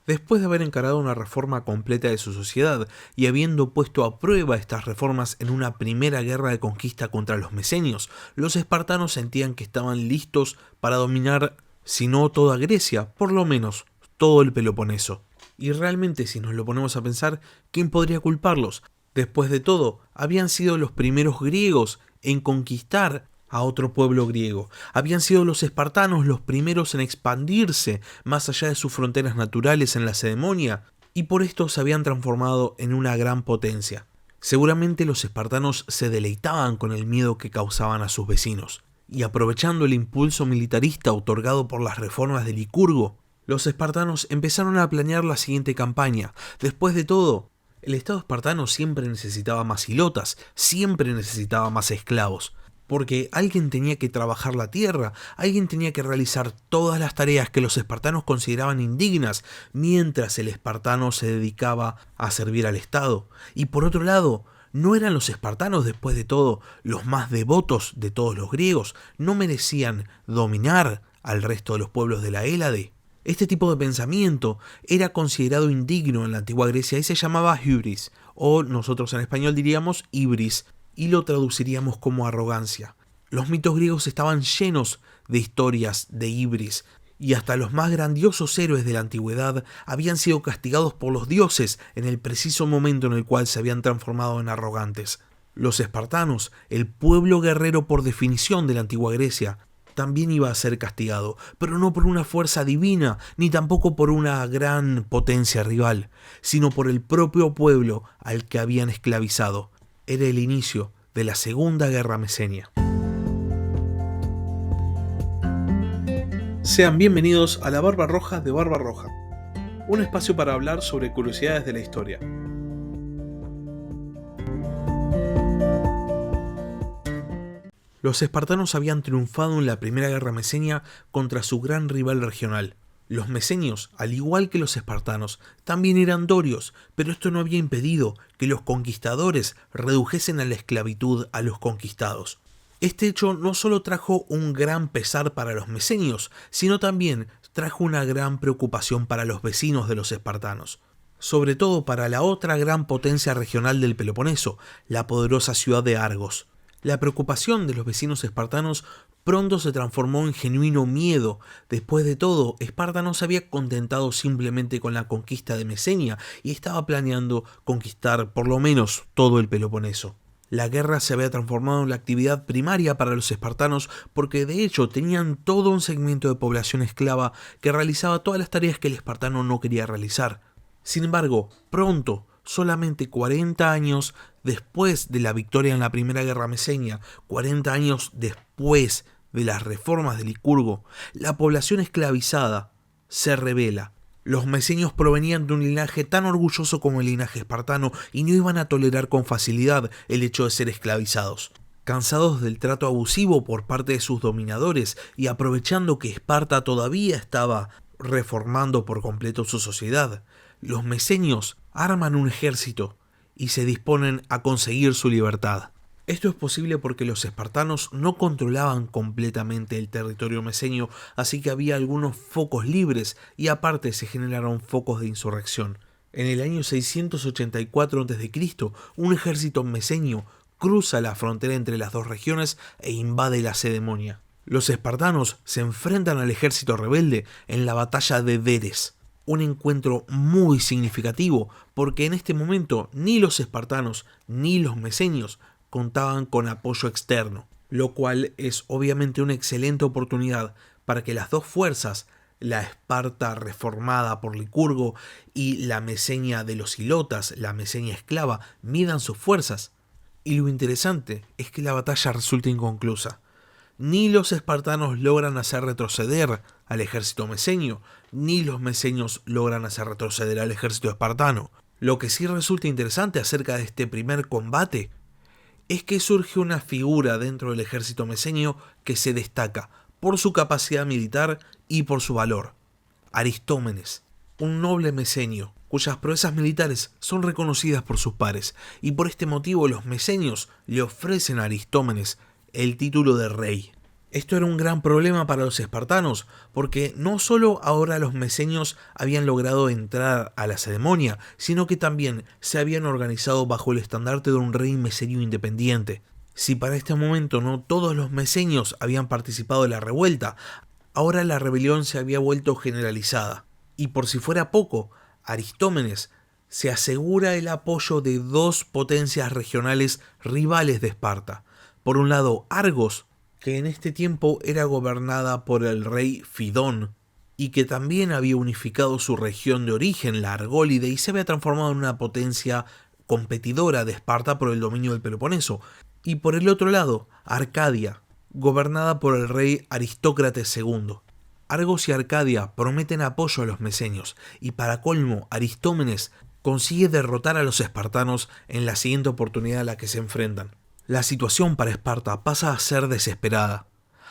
Después de haber encarado una reforma completa de su sociedad y habiendo puesto a prueba estas reformas en una primera guerra de conquista contra los mesenios, los espartanos sentían que estaban listos para dominar, si no toda Grecia, por lo menos todo el Peloponeso. Y realmente, si nos lo ponemos a pensar, ¿quién podría culparlos? Después de todo, habían sido los primeros griegos en conquistar a otro pueblo griego. Habían sido los espartanos los primeros en expandirse más allá de sus fronteras naturales en Lacedemonia, y por esto se habían transformado en una gran potencia. Seguramente los espartanos se deleitaban con el miedo que causaban a sus vecinos, y aprovechando el impulso militarista otorgado por las reformas de Licurgo, los espartanos empezaron a planear la siguiente campaña. Después de todo, el estado espartano siempre necesitaba más hilotas, siempre necesitaba más esclavos, porque alguien tenía que trabajar la tierra, alguien tenía que realizar todas las tareas que los espartanos consideraban indignas, mientras el espartano se dedicaba a servir al Estado. Y por otro lado, ¿no eran los espartanos, después de todo, los más devotos de todos los griegos? ¿No merecían dominar al resto de los pueblos de la Hélade? Este tipo de pensamiento era considerado indigno en la antigua Grecia y se llamaba hybris, o nosotros en español diríamos ibris, y lo traduciríamos como arrogancia. Los mitos griegos estaban llenos de historias de ibris, y hasta los más grandiosos héroes de la antigüedad habían sido castigados por los dioses en el preciso momento en el cual se habían transformado en arrogantes. Los espartanos, el pueblo guerrero por definición de la antigua Grecia, también iba a ser castigado, pero no por una fuerza divina, ni tampoco por una gran potencia rival, sino por el propio pueblo al que habían esclavizado. Era el inicio de la Segunda Guerra Mesenia. Sean bienvenidos a La Barba Roja de Barba Roja, un espacio para hablar sobre curiosidades de la historia. Los espartanos habían triunfado en la Primera Guerra Mesenia contra su gran rival regional. Los mesenios, al igual que los espartanos, también eran dorios, pero esto no había impedido que los conquistadores redujesen a la esclavitud a los conquistados. Este hecho no solo trajo un gran pesar para los mesenios, sino también trajo una gran preocupación para los vecinos de los espartanos. Sobre todo para la otra gran potencia regional del Peloponeso, la poderosa ciudad de Argos. La preocupación de los vecinos espartanos pronto se transformó en genuino miedo. Después de todo, Esparta no se había contentado simplemente con la conquista de Mesenia y estaba planeando conquistar por lo menos todo el Peloponeso. La guerra se había transformado en la actividad primaria para los espartanos porque de hecho tenían todo un segmento de población esclava que realizaba todas las tareas que el espartano no quería realizar. Sin embargo, pronto, solamente 40 años después de la victoria en la Primera Guerra Mesenia, 40 años después de las reformas de Licurgo, la población esclavizada se rebela. Los mesenios provenían de un linaje tan orgulloso como el linaje espartano y no iban a tolerar con facilidad el hecho de ser esclavizados. Cansados del trato abusivo por parte de sus dominadores y aprovechando que Esparta todavía estaba reformando por completo su sociedad, los mesenios arman un ejército y se disponen a conseguir su libertad. Esto es posible porque los espartanos no controlaban completamente el territorio mesenio, así que había algunos focos libres y aparte se generaron focos de insurrección. En el año 684 a.C., un ejército mesenio cruza la frontera entre las dos regiones e invade Lacedemonia. Los espartanos se enfrentan al ejército rebelde en la batalla de Deres. Un encuentro muy significativo porque en este momento ni los espartanos ni los mesenios contaban con apoyo externo, lo cual es obviamente una excelente oportunidad para que las dos fuerzas, la Esparta reformada por Licurgo y la Mesenia de los hilotas, la Mesenia esclava, midan sus fuerzas. Y lo interesante es que la batalla resulta inconclusa. Ni los espartanos logran hacer retroceder al ejército mesenio, ni los mesenios logran hacer retroceder al ejército espartano. Lo que sí resulta interesante acerca de este primer combate es que surge una figura dentro del ejército mesenio que se destaca por su capacidad militar y por su valor. Aristómenes, un noble mesenio, cuyas proezas militares son reconocidas por sus pares, y por este motivo los mesenios le ofrecen a Aristómenes el título de rey. Esto era un gran problema para los espartanos, porque no solo ahora los mesenios habían logrado entrar a la ceremonia, sino que también se habían organizado bajo el estandarte de un rey mesenio independiente. Si para este momento no todos los mesenios habían participado de la revuelta, ahora la rebelión se había vuelto generalizada. Y por si fuera poco, Aristómenes se asegura el apoyo de dos potencias regionales rivales de Esparta. Por un lado, Argos, que en este tiempo era gobernada por el rey Fidón, y que también había unificado su región de origen, la Argólide, y se había transformado en una potencia competidora de Esparta por el dominio del Peloponeso. Y por el otro lado, Arcadia, gobernada por el rey Aristócrates II. Argos y Arcadia prometen apoyo a los mesenios, y para colmo, Aristómenes consigue derrotar a los espartanos en la siguiente oportunidad a la que se enfrentan. La situación para Esparta pasa a ser desesperada.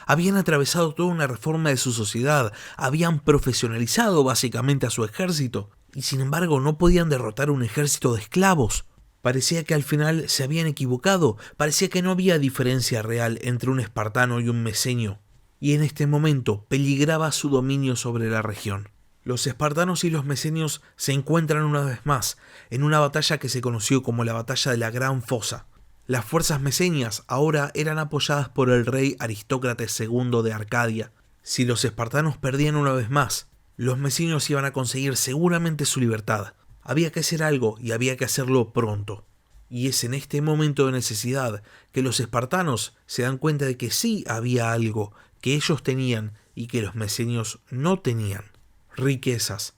Habían atravesado toda una reforma de su sociedad, habían profesionalizado básicamente a su ejército, y sin embargo no podían derrotar un ejército de esclavos. Parecía que al final se habían equivocado, parecía que no había diferencia real entre un espartano y un mesenio, y en este momento peligraba su dominio sobre la región. Los espartanos y los mesenios se encuentran una vez más en una batalla que se conoció como la batalla de la Gran Fosa. Las fuerzas mesenias ahora eran apoyadas por el rey Aristócrates II de Arcadia. Si los espartanos perdían una vez más, los mesenios iban a conseguir seguramente su libertad. Había que hacer algo y había que hacerlo pronto. Y es en este momento de necesidad que los espartanos se dan cuenta de que sí había algo que ellos tenían y que los mesenios no tenían. Riquezas.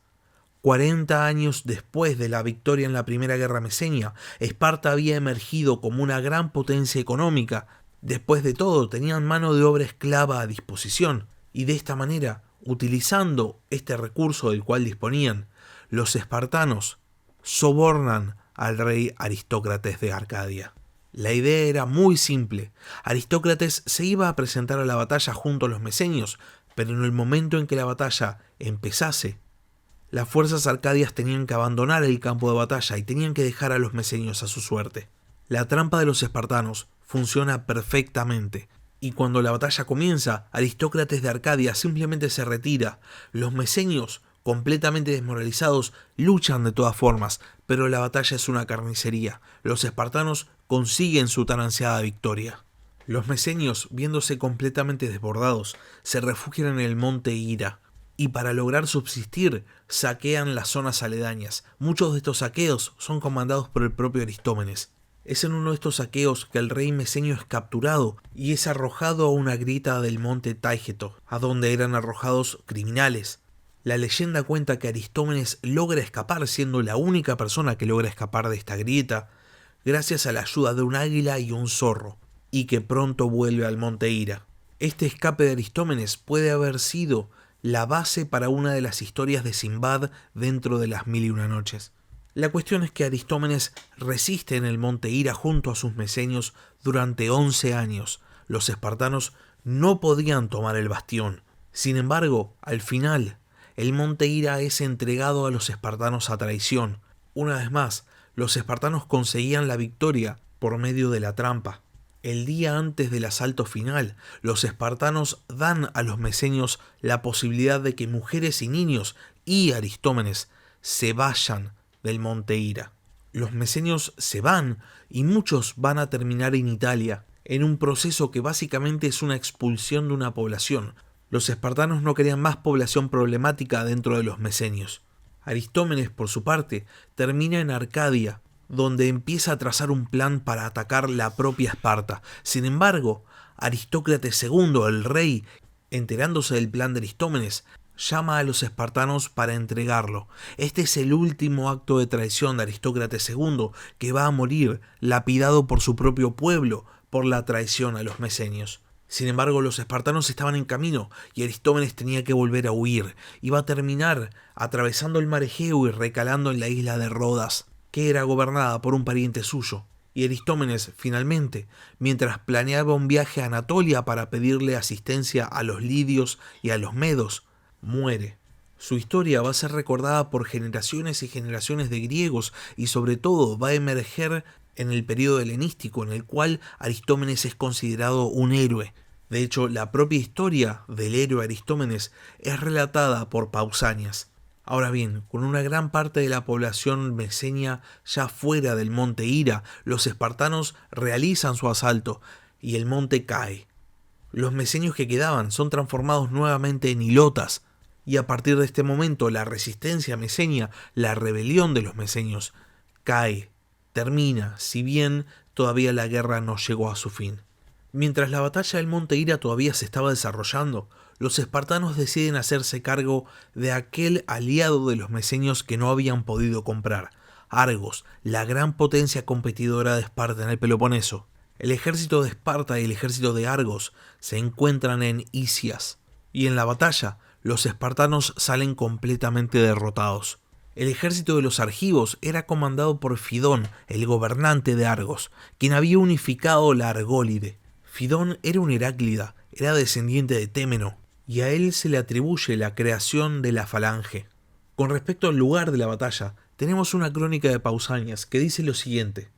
40 años después de la victoria en la Primera Guerra Mesenia, Esparta había emergido como una gran potencia económica. Después de todo, tenían mano de obra esclava a disposición, y de esta manera, utilizando este recurso del cual disponían, los espartanos sobornan al rey Aristócrates de Arcadia. La idea era muy simple. Aristócrates se iba a presentar a la batalla junto a los mesenios, pero en el momento en que la batalla empezase, las fuerzas arcadias tenían que abandonar el campo de batalla y tenían que dejar a los mesenios a su suerte. La trampa de los espartanos funciona perfectamente, y cuando la batalla comienza, Aristócrates de Arcadia simplemente se retira. Los mesenios, completamente desmoralizados, luchan de todas formas, pero la batalla es una carnicería. Los espartanos consiguen su tan ansiada victoria. Los mesenios, viéndose completamente desbordados, se refugian en el monte Ira, y para lograr subsistir, saquean las zonas aledañas. Muchos de estos saqueos son comandados por el propio Aristómenes. Es en uno de estos saqueos que el rey mesenio es capturado y es arrojado a una grieta del monte Taygeto, a donde eran arrojados criminales. La leyenda cuenta que Aristómenes logra escapar, siendo la única persona que logra escapar de esta grieta, gracias a la ayuda de un águila y un zorro, y que pronto vuelve al monte Ira. Este escape de Aristómenes puede haber sido la base para una de las historias de Sinbad dentro de las 1001 noches. La cuestión es que Aristómenes resiste en el monte Ira junto a sus mesenios durante 11 años. Los espartanos no podían tomar el bastión. Sin embargo, al final, el monte Ira es entregado a los espartanos a traición. Una vez más, los espartanos conseguían la victoria por medio de la trampa. El día antes del asalto final, los espartanos dan a los mesenios la posibilidad de que mujeres y niños y Aristómenes se vayan del monte Ira. Los mesenios se van y muchos van a terminar en Italia, en un proceso que básicamente es una expulsión de una población. Los espartanos no querían más población problemática dentro de los mesenios. Aristómenes, por su parte, termina en Arcadia, donde empieza a trazar un plan para atacar la propia Esparta. Sin embargo, Aristócrates II, el rey, enterándose del plan de Aristómenes, llama a los espartanos para entregarlo. Este es el último acto de traición de Aristócrates II, que va a morir lapidado por su propio pueblo por la traición a los mesenios. Sin embargo, los espartanos estaban en camino y Aristómenes tenía que volver a huir. Iba a terminar atravesando el mar Egeo y recalando en la isla de Rodas, que era gobernada por un pariente suyo. Y Aristómenes, finalmente, mientras planeaba un viaje a Anatolia para pedirle asistencia a los lidios y a los medos, muere. Su historia va a ser recordada por generaciones y generaciones de griegos y sobre todo va a emerger en el periodo helenístico, en el cual Aristómenes es considerado un héroe. De hecho, la propia historia del héroe Aristómenes es relatada por Pausanias. Ahora bien, con una gran parte de la población mesenia ya fuera del monte Ira, los espartanos realizan su asalto y el monte cae. Los mesenios que quedaban son transformados nuevamente en hilotas, y a partir de este momento la resistencia mesenia, la rebelión de los mesenios, cae, termina, si bien todavía la guerra no llegó a su fin. Mientras la batalla del monte Ira todavía se estaba desarrollando, los espartanos deciden hacerse cargo de aquel aliado de los mesenios que no habían podido comprar, Argos, la gran potencia competidora de Esparta en el Peloponeso. El ejército de Esparta y el ejército de Argos se encuentran en Isias, y en la batalla los espartanos salen completamente derrotados. El ejército de los argivos era comandado por Fidón, el gobernante de Argos, quien había unificado la Argólide. Fidón era un Heráclida, era descendiente de Témeno, y a él se le atribuye la creación de la falange. Con respecto al lugar de la batalla, tenemos una crónica de Pausanias que dice lo siguiente: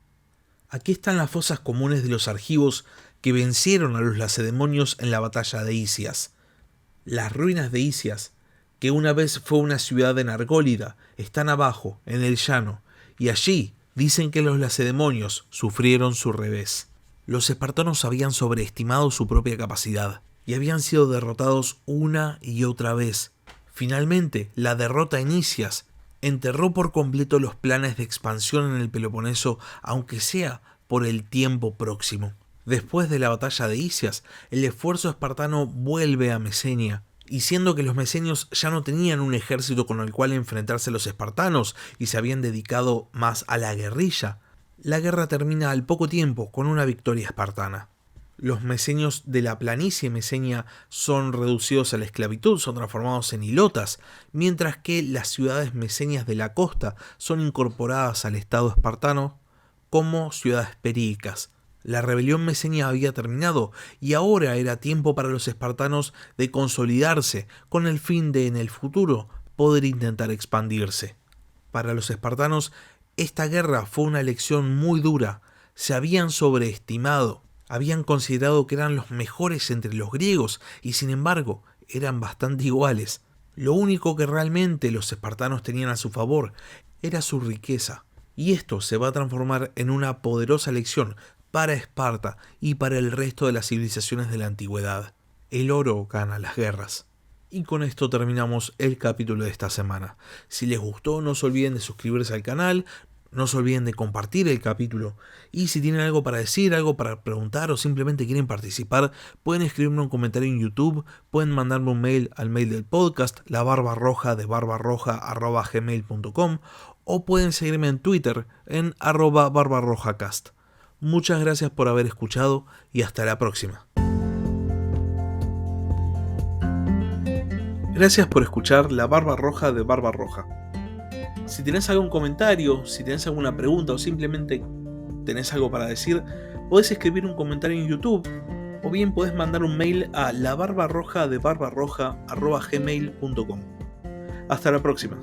aquí están las fosas comunes de los argivos que vencieron a los lacedemonios en la batalla de Isias. Las ruinas de Isias, que una vez fue una ciudad en Argólida, están abajo, en el llano, y allí dicen que los lacedemonios sufrieron su revés. Los espartanos habían sobreestimado su propia capacidad y habían sido derrotados una y otra vez. Finalmente, la derrota en Isias enterró por completo los planes de expansión en el Peloponeso, aunque sea por el tiempo próximo. Después de la batalla de Isias, el esfuerzo espartano vuelve a Mesenia, y siendo que los mesenios ya no tenían un ejército con el cual enfrentarse a los espartanos y se habían dedicado más a la guerrilla, la guerra termina al poco tiempo con una victoria espartana. Los mesenios de la planicie mesenia son reducidos a la esclavitud, son transformados en hilotas, mientras que las ciudades mesenias de la costa son incorporadas al estado espartano como ciudades períicas. La rebelión mesenia había terminado y ahora era tiempo para los espartanos de consolidarse con el fin de, en el futuro, poder intentar expandirse. Para los espartanos, esta guerra fue una lección muy dura. Se habían sobreestimado, habían considerado que eran los mejores entre los griegos y sin embargo eran bastante iguales. Lo único que realmente los espartanos tenían a su favor era su riqueza, y esto se va a transformar en una poderosa lección para Esparta y para el resto de las civilizaciones de la antigüedad. El oro gana las guerras. Y con esto terminamos el capítulo de esta semana. Si les gustó, no se olviden de suscribirse al canal, no se olviden de compartir el capítulo. Y si tienen algo para decir, algo para preguntar o simplemente quieren participar, pueden escribirme un comentario en YouTube, pueden mandarme un mail al mail del podcast, labarbarroja@gmail.com, o pueden seguirme en Twitter en @barbarrojacast. Muchas gracias por haber escuchado y hasta la próxima. Gracias por escuchar La Barba Roja de Barbarroja. Si tenés algún comentario, si tenés alguna pregunta o simplemente tenés algo para decir, podés escribir un comentario en YouTube o bien podés mandar un mail a labarbarroja@gmail.com. Hasta la próxima.